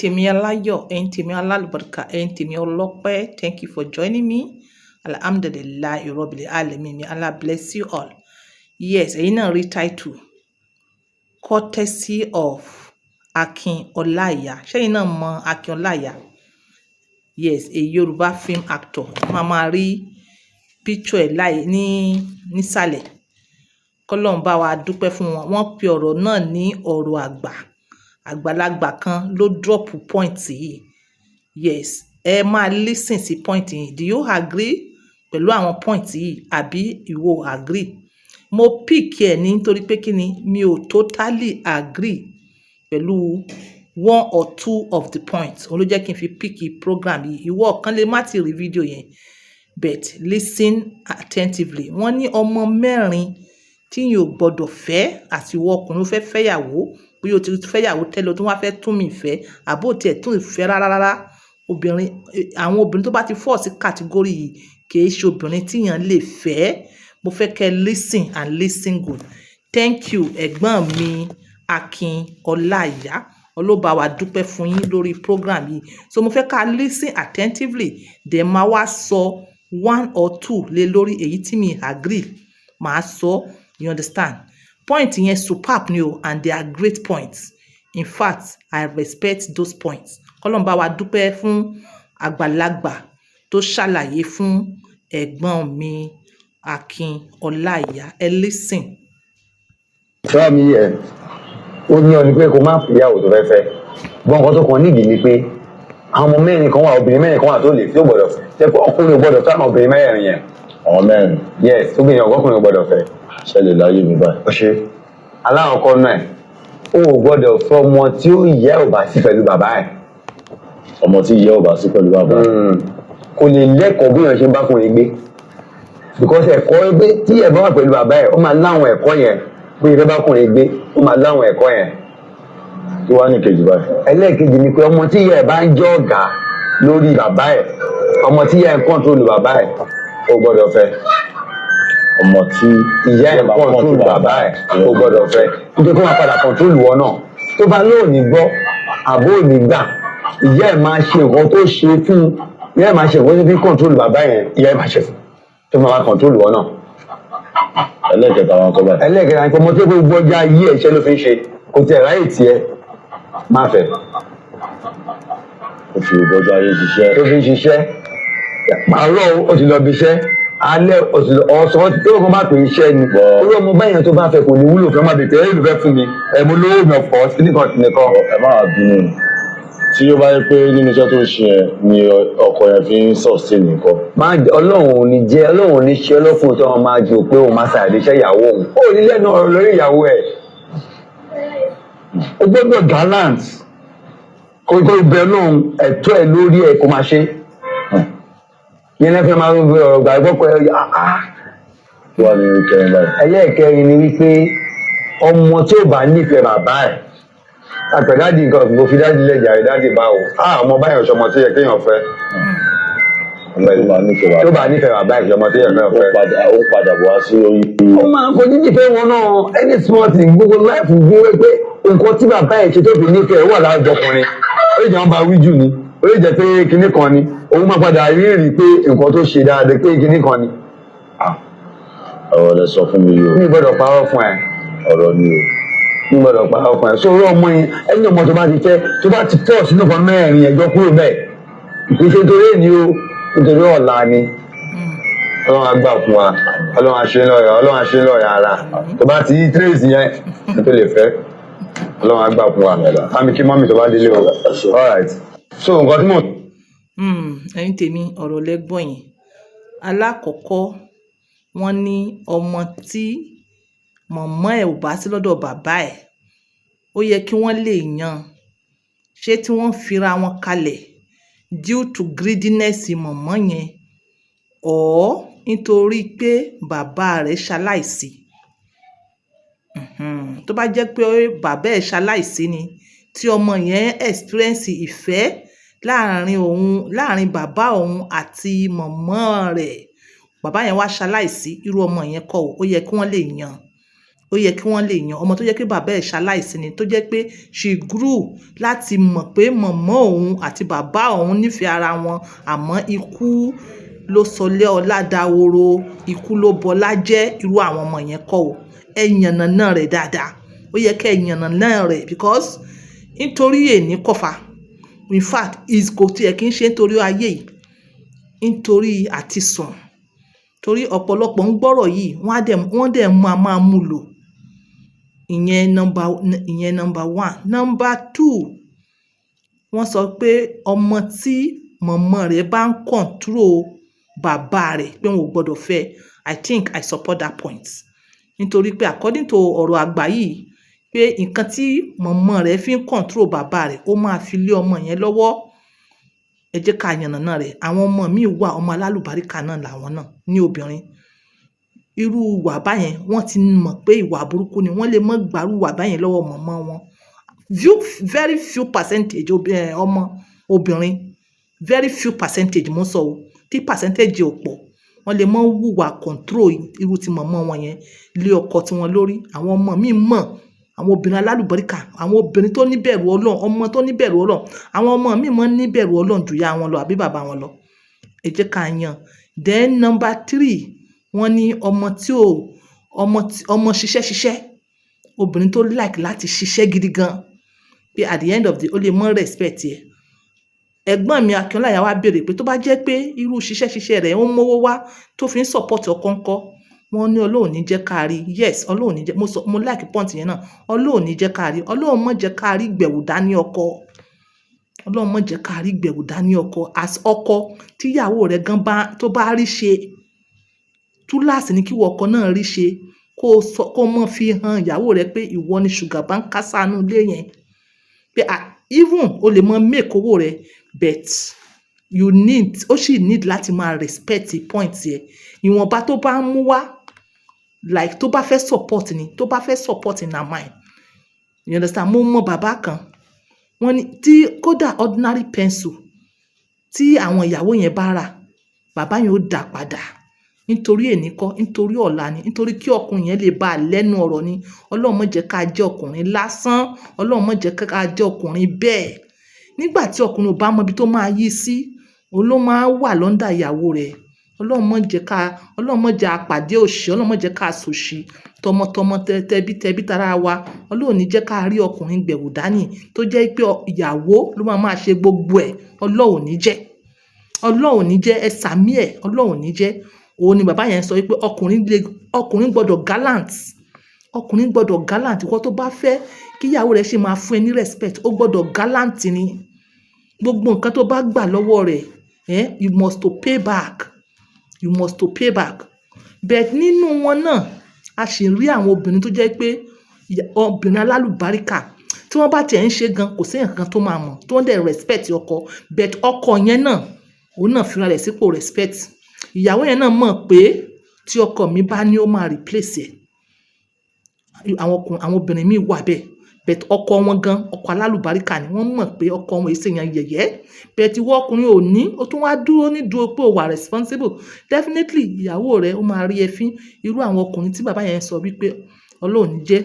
tèmi aláyọ̀, ẹ̀yin tèmi alálùbáríkà, ẹ̀yin tèmi ọlọ́pẹ́. Thank you for joining me. Alhamdulillahi Rabbil Alamin. May Allah bless you all. Yes, ẹ̀yin náà rí title courtesy of Akin Ọláìyá. Ṣẹ́yin náà mọ Akin Ọláìyá? Yes, a Yorùbá film actor. Máa rí picture ẹ̀ láì nísàlẹ̀. Kọ́lọ́run bá wa dúpẹ́ fún wọn. Wọ́n pe ọ̀rọ̀ náà ní ọ̀rọ̀ àgbàlagbà kan ló drop point yìí. Yes, ẹ máa listen sí point yìí. Do you agree pẹ̀lú àwọn point yìí àbí ìwọ agree? Mo pick ẹ̀ nítorí pé kí ni mi ò totally agree pẹ̀lú one or two of the points. Òun ló jẹ́ kí n fi pick program yìí. Ìwọ kan lè má ti rí fídíò yẹn, but listen attentively. Wọ́n ní ọmọ mẹ́rin tí yín ò gbọ́dọ̀ fẹ́, àti ìwọ ọkùnrin fẹ́ fẹ́yàwó, bóyá o ti fẹ́yàwó tẹ́lẹ̀ o tún wá fẹ́ tún mi fẹ́, àbó tiẹ̀ tún ìfẹ́ rárá. Àwọn obìnrin tó bá ti fall sí category yìí kì í ṣe obìnrin tí yàn lè fẹ́. Mo fẹ́ kẹ́ listen and listen good. Thank you ẹ̀gbọ́n mi Akin Ọláìyá. Ọlọ́ba wa dúpẹ́ fún yín lórí program yìí. So mo fẹ́ ká listen attentively. Then máa wá sọ one or two lé lórí èyí tí mi agree. Màá sọ, you understand? Point yẹn superb ni o, and they are great points. In fact, I respect those points. Kọ́lọ́run bá wa dúpẹ́ fún àgbàlagbà tó ṣàlàyé fún ẹ̀gbọ́n mi Akin Ọláìyá. Ẹ listen. Ṣọ́ mi yẹ, ó ní ọ ni pé kó má fìyàwó tó fẹ́ fẹ́. Gbọ́n nǹkan tó kàn nídìí ni pé àwọn ọmọ mẹ́rin kan wà, obìnrin mẹ́rin kan wà tó lè tí ó gbọ́dọ̀ fẹ́. Ṣé pé ọkùnrin ò gbọ́dọ̀ fẹ́ àwọn obìnrin mẹ́rin yẹn? Àwọn mẹ́rin. Yes, obìnrin ọkùnrin ò gbọ́dọ̀ fẹ́. Ṣẹlẹ̀ láyé mi báyìí. Ó ṣe aláwọ̀kọ́ náà ó gbọ́dọ̀ fẹ́ ọmọ tí ó yẹ ò bá sí pẹ̀lú bàbá ẹ̀. Ọmọ tí ìyá ò bá sí pẹ̀lú bàbá. Kò lè lẹ́kọ̀ọ́ bí èèyàn ṣe ń bá kùnrin gbé. Because ẹ̀kọ́ gbé tí ẹ̀ bá wà pẹ̀lú bàbá ẹ̀, ó máa láwọn ẹ̀kọ́ yẹn. Bí ìfẹ́ bá kùnrin gbé, ó máa láwọn ẹ̀kọ́ yẹn. Kí wá ní kejì báyìí? Ẹlẹ́ẹ̀kejì ni pé ọmọ tí ìyá ẹ̀ bá ń jẹ́ ọ̀gá lórí bàbá ẹ̀, ọmọ tí ìyá ẹ̀ ń kọ́ńtrólù bàbá ẹ̀, ó gbọ́dọ̀ fẹ́. Ọmọ tí ìyá ẹ̀ ń kọ́ńtrólù bàbá ẹ̀, ó gbọ́dọ̀ fẹ́. Nítorí kó máa padà kọ́ńtrólù wọn náà. Tó bá lóòní gbọ́, àbó òní gbà, ìyá ẹ̀ máa ṣe nǹkan tó ṣe fún, ìyá ẹ̀ máa ṣe nǹkan tó fi kọ́ńtrólù bàbá yẹn, ìyá ẹ̀ máa ṣe fún. Tó máa kọ́ńtrólù wọn náà. ẹlẹ́kẹta wọn kọ́ báyìí. Ẹlẹ́ẹ̀kẹta ni pé ọmọ tó gbogbo ọjà ayé ẹ̀ṣẹ́ ló fi ń ṣe, kò tiẹ̀ ráyè tiẹ̀ máa fẹ́. Ó fi ìbọjú ayé ṣiṣẹ́. Tó fi ń ṣiṣẹ́, àárọ̀ ó ti lọ bí iṣẹ́, alẹ́ ọ̀sán tó kàn bá pè é iṣẹ́ ni. Orí ọmọ báyẹn tó bá fẹ́ kò ní wúlò fẹ́ máa bèèrè ẹ̀rọ fẹ́ fún mi. Mo lówó mi ọ̀fọ̀ sí nìkan tì nìkan. Ẹ máa bínú. Tí ó bá yẹ pé nínú iṣẹ́ tó ń ṣe yẹn ni ọkọ yẹn fi ń sustain nìkan. Ọlọ́run ò ní jẹ́, Ọlọ́run ò ní ṣe ọlọ́kùnrin tó wọn máa jò pé òun máa ṣàdé iṣẹ́ ìyàwó òun. Ó ní lẹ́nu ọ̀rọ̀ lórí ìyàwó ẹ̀. Ó gbọ́dọ̀ gallant. Kó bẹ lóhun ẹ̀tọ́ ẹ̀ lórí ẹ̀ kó máa ṣe. Yẹn lẹ́fẹ̀ẹ́ máa ń gbé ọ̀rọ̀ gbàgbọ́ pé Kí wá ní kẹrin báyìí? ẹlẹ́ẹ̀kẹrin ni wípé ọmọ tí ò bá nífẹ̀ẹ́ bàbá ẹ̀, àpẹ dáàdì nǹkan mo fi dáàdì lẹ́jà rẹ̀ dáàdì bá wò ọmọ báyọ̀ ṣọmọ tí yẹ kéèyàn fẹ́. Tó bá nífẹ̀ẹ́ bàbá ẹ̀ ṣọmọ tí yẹ kéèyàn fẹ́. Ó padà bọ̀ wá sí orí. Ó máa ń fojú nífẹ̀ẹ́ wọn náà, any small thing gbogbo láìfù gbé pé nǹkan tí bàbá ẹ̀ ṣe tó fi nífẹ̀ẹ́ wà láwùjọ ọkùnrin. Ó lè jẹ́ wọn bá wí jù ni, ó lè jẹ́ pé kinní kan ni, òun máa padà rí pé nǹkan tó ṣe dáadáa pé kinní kan ni. Ọ̀rọ̀ lẹ sọ fún mi yìí o. Mi gbọ́dọ̀ parọ́ fún ẹ. Ọ̀rọ̀ ni o. Mi gbọ́dọ̀ parọ́ fún ẹ. Sórí ọmọ yẹn, ẹni ọmọ tó bá ti fẹ́ sínú kan mẹ́rin ẹjọ́ kúrò bẹ́ẹ̀. Ìpèsè nítorí èyí o, nítorí ọ̀la ni. Ọlọ́run á gbà fún wa, Ọlọ́run á ṣe lọ́ọ̀yà ara. Tó bá ti yí tírèsì yẹn, ní tó lè fẹ́. Ọlọ́run á gbà fún wa. Àmì kí mọ́mì tó bá délé o. All right. So nǹkan tí mò ń. Ẹ̀yin tèmi ọ̀rọ̀ lẹ́gbọ̀n yẹn. Alákọ̀ọ́kọ́ wọ́n ní ọmọ tí mọ̀mọ́ ẹ̀ ò bá sí lọ́dọ̀ bàbá ẹ̀, ó yẹ kí wọ́n lè yan. Ṣé tí wọ́n fira wọn kalẹ̀ due to greediness mọ̀mọ́ yẹn, or nítorí pé bàbá rẹ̀ ṣaláìsí. Tó bá jẹ́ pé bàbá ẹ̀ ṣaláìsí ni, tí ọmọ yẹn experience ìfẹ́ láàrin bàbá òun àti mọ̀mọ́ rẹ̀, bàbá yẹn wá ṣaláìsí, irú ọmọ yẹn kọ́ ó yẹ kí wọ́n lè yan. ó yẹ kí wọ́n lè yan ọmọ tó jẹ́ pé bàbá ẹ̀ ṣaláìsí ni tó jẹ́ pé she grew láti mọ̀ pé mọ̀mọ́ òun àti bàbá òun nífẹ̀ẹ́ ara wọn àmọ́ ikú ló sọlé ọlá dahoro, ikú ló bọlá jẹ́. Irú àwọn ọmọ yẹn kọ́ o, ẹ yànnàná rẹ̀ dáadáa. Ó yẹ kẹ́ ẹ yànnàná rẹ̀ because nítorí èní kọfà, in fact kò tiẹ̀ kí n ṣe nítorí ayé yìí, nítorí àti sùn. Torí ọ̀pọ̀lọpọ̀ ń gbọ́rọ̀ yìí wọ́n dẹ̀ máa mú lò. Ìyẹn number one. Number two, wọ́n sọ pé ọmọ tí mọ̀mọ́ rẹ̀ bá ń control bàbá rẹ̀ pé wọn ò gbọ́dọ̀ fẹ́. I think I support that point. Nítorí pé according to ọ̀rọ̀ àgbà yìí pé nǹkan tí mọ̀mọ́ rẹ̀ fi ń control bàbá rẹ̀ ó máa fi lé ọmọ yẹn lọ́wọ́. Ẹ jẹ́ ká yànnàná rẹ̀. Àwọn ọmọ míì wà ọmọ alálùbáríkà náà làwọn náà ní obìnrin. Irú ìwà báyẹn wọ́n ti mọ̀ pé ìwà burúkú ni, wọ́n lè mọ́ gbàrú ìwà báyẹn lọ́wọ́ mọ̀mọ́ wọn. Very few percentage ọmọ obìnrin, very few percentage mo sọ o, tí percentage ò pọ̀, wọ́n lè mọ́ wùwà control irú ti mọ̀mọ́ wọn yẹn lé ọkọ tí wọ́n lórí. Àwọn ọmọ míì mọ̀, àwọn obìnrin alálùbáríkà, àwọn obìnrin tó níbẹ̀rù Ọlọ́run, ọmọ tó níbẹ̀rù Ọlọ́run, àwọn ọmọ míì mọ́ níbẹ̀rù Ọlọ́run jù ya wọn lọ àbí bàbá wọn lọ. Ẹ jẹ́ ká yàn. Then number three, wọ́n ní ọmọ ṣiṣẹ́, obìnrin tó like láti ṣiṣẹ́ gidi gan pé at the end of the day ó lè mọ́ respect ẹ̀. Ẹ̀gbọ́n mi Akínọláyà wá béèrè pé tó bá jẹ́ pé irú ṣiṣẹ́ rẹ̀ ó ń mówó wá tó fi ń support ọkọ ńkọ́. Wọ́n ní Ọlọ́run ní jẹ́ ká rí. Yes, Ọlọ́run ní jẹ́, mo like point yẹn náà. Ọlọ́run ní jẹ́ ká rí. Ọlọ́run má jẹ́ ká rí gbẹ̀wù dání ọkọ. Ọlọ́run má jẹ́ ká rí gbẹ̀wù dání ọkọ. As ọkọ tíyàwó rẹ̀ gan tó bá rí ṣe, túláàsì ni kí wọ́n ọkọ náà rí ṣe kó mọ́ fi hàn ìyàwó rẹ̀ pé ìwọ ni ṣùgà bá ń kásánú ilé yẹn. Pé even o lè mọ make owó rẹ̀ but ó sì need láti máa respect point yẹn. Ìwọ̀nba tó bá ń mú wá like tó bá fẹ́ support in her mind. You understand? Mo mọ bàbá kan, wọ́n ní tí kódà ordinary pencil tí àwọn ìyàwó yẹn bá rà, bàbá yẹn ó dá padà. Nítorí èní kọ́, nítorí ọ̀la ni, nítorí kí ọkùnrin yẹn lè bá lẹ́nu ọ̀rọ̀ ni. Ọlọ́run má jẹ́ ká jẹ́ ọkùnrin lásán. Ọlọ́run má jẹ́ ká jẹ́ ọkùnrin bẹ́ẹ̀. Nígbà tí ọkùnrin ò bá mọ ibi tó máa yí sí, òun ló máa wà lọ́ndà ìyàwó rẹ̀. Ọlọ́run má jẹ́ àpàdé òṣì, Ọlọ́run má jẹ́ ká sòṣì tọmọtọmọ tẹbí tara wa. Ọlọ́run ní jẹ́ ká rí ọkùnrin gbẹ̀wù dání tó jẹ́ pé ìyàwó ló máa ṣe gbogbo ẹ̀. Ọlọ́run ní jẹ́ ẹ sàmí ẹ̀. Ọlọ́run ní jẹ́. Òun ni bàbá yẹn sọ wípé ọkùnrin gbọ́dọ̀ gallant. Ọkùnrin gbọ́dọ̀ gallant. Ìwọ tó bá fẹ́ kí ìyàwó rẹ̀ ṣe máa fún ẹ ní respect, ó gbọ́dọ̀ gallant ni. Gbogbo nǹkan tó bá gbà lọ́wọ́ rẹ̀, you must to pay back. But nínú wọn náà a sì rí àwọn obìnrin tó jẹ́ pé obìnrin alálùbáríkà tí wọ́n bá tiẹ̀ ń ṣe gan kò sí nǹkan tó máa mọ̀ tó ń dẹ̀ respect ọkọ. But ọkọ yẹn náà òun náà fira rẹ̀ sípò respect. Ìyàwó yẹn náà mọ̀ pé tí ọkọ mi bá ní ó máa replace ẹ̀. Àwọn obìnrin míì wà bẹ́ẹ̀. But ọkọ wọn gan, ọkọ alálùbáríkà ni, wọ́n mọ̀ pé ọkọ wọn èsì yẹn yẹ̀yẹ́. But ìwọ ọkùnrin ò ní, ó tún wá dúró pé ó wà responsible. Definitely ìyàwó rẹ̀ ó máa rí ẹ fín. Irú àwọn ọkùnrin tí bàbá yẹn sọ wípé Ọlọ́run jẹ́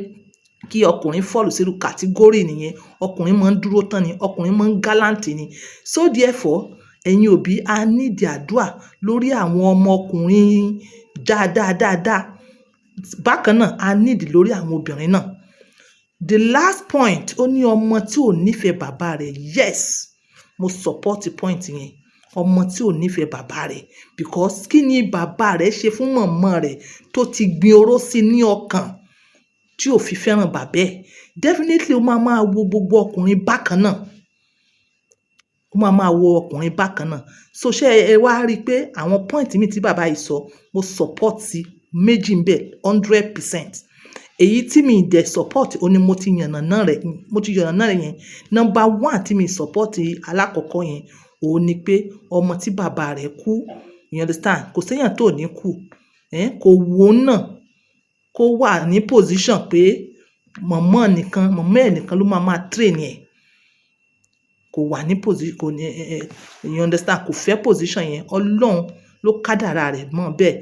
kí ọkùnrin fall sírú category nìyẹn. Ọkùnrin máa ń dúró tán ni, ọkùnrin máa ń gallant ni. So therefore, ẹ̀yin òbí a need àdúà lórí àwọn ọmọkùnrin dáadáa. Bákan náà a need lórí àwọn obìnrin náà. The last point, ó ní ọmọ tí ò nífẹ̀ẹ́ bàbá rẹ̀. Yes, mo support point yẹn. Ọmọ tí ò nífẹ̀ẹ́ bàbá rẹ̀ because kí ni bàbá rẹ̀ ṣe fún mọ̀mọ́ rẹ̀ tó ti gbin oró sí ní ọkàn tí ò fi fẹ́ràn bàbá ẹ̀. Definitely ó máa wo gbogbo ọkùnrin bákan náà. So ṣé ẹ wá rí i pé àwọn point mi tí bàbá yìí sọ mo support sí méjì ń bẹ 100%. Èyí tí mi dẹ̀ support ó ní mo ti yànnàná rẹ̀ yẹn. Number one tí mi support alákọ̀ọ́kọ́ yẹn òun ni pé ọmọ tí bàbá rẹ̀ kú, you understand, kò séyàn tó ní kú. Kò wò náà kó wà ní position pé mọ̀mọ́ ẹ̀ nìkan ló máa train ẹ̀. Kò wà ní position, you understand, kò fẹ́ position yẹn. Ọlọ́run ló kádàrá rẹ̀ mọ́ bẹ́ẹ̀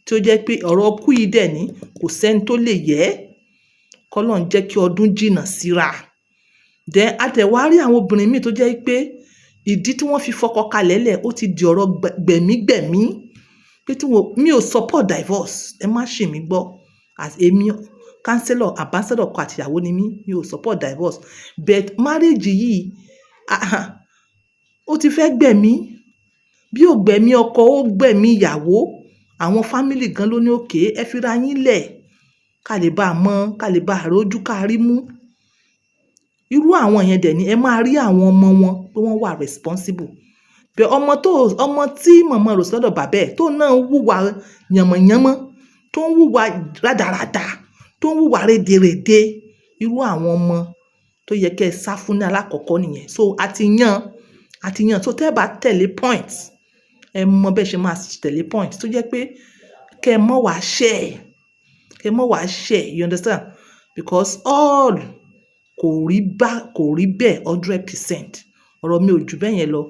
tí ó jẹ́ pé ọ̀rọ̀ kú yìí dẹ̀ ní kò sẹ́ni tó lè yẹ̀. kọ́lọ́run jẹ́ kí ọdún jìnnà síra then àtẹ̀wárí àwọn obìnrin míì tó jẹ́ pé ìdí tí wọ́n fi fọkọ kalẹ̀ lẹ̀ ó ti di ọ̀rọ̀ gbẹ̀mígbẹ̀mí pé mi ò support divorce ẹ má ṣì mí gbọ́ as èmi counselor ambassador ọkọ àtìyàwó ni mi ò support divorce but marriage yìí ó ti fẹ́ gbẹ̀mí bí ò gbẹ̀mí ọkọ ó gbẹ̀mí ìyàwó àwọn family gan ló ní òkè ẹ fira yín lẹ̀ ká lè bá a mọ̀ ká lè bá a rójú ká rí mú irú àwọn yẹn dẹ̀ ni ẹ máa rí àwọn ọmọ wọn pé wọ́n wà responsible bẹ ọmọ tí màmá rò sọ́dọ̀ bàbá ẹ̀ tó náà ń wùwà yànmọ̀yánmọ́ tó ń wùwà rádaràda tó ń wùwà rédèrèdè irú àwọn ọmọ tó yẹ kẹ́ ẹ sá fún ní alákọ̀ọ́kọ́ nìyẹn so àti yan tó tẹ́ bá tẹ̀lé point ẹ mọ bẹ́ẹ̀ ṣe máa tẹ̀lé point tó jẹ́ pé kẹ́ ẹ mọ̀ wá ṣẹ̀ you understand because all kò rí bẹ́ẹ̀ 100% ọ̀rọ̀ mi ò jù bẹ́ẹ̀ yẹn lọ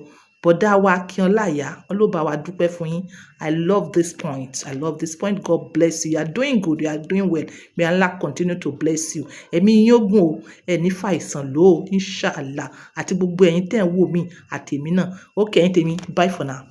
bọ̀dá wa Akínọláìyá ọlọ́ba wa dúpẹ́ fún yín I love this point God bless you you are doing good you are doing well may Allah continue to bless you ẹ̀mí yín ogun o ẹni fàìsàn lò ó inshallah àti gbogbo ẹ̀yin tẹ́ ń wò mí àtèmi náà ó kẹ́yìn tèmi bye for now.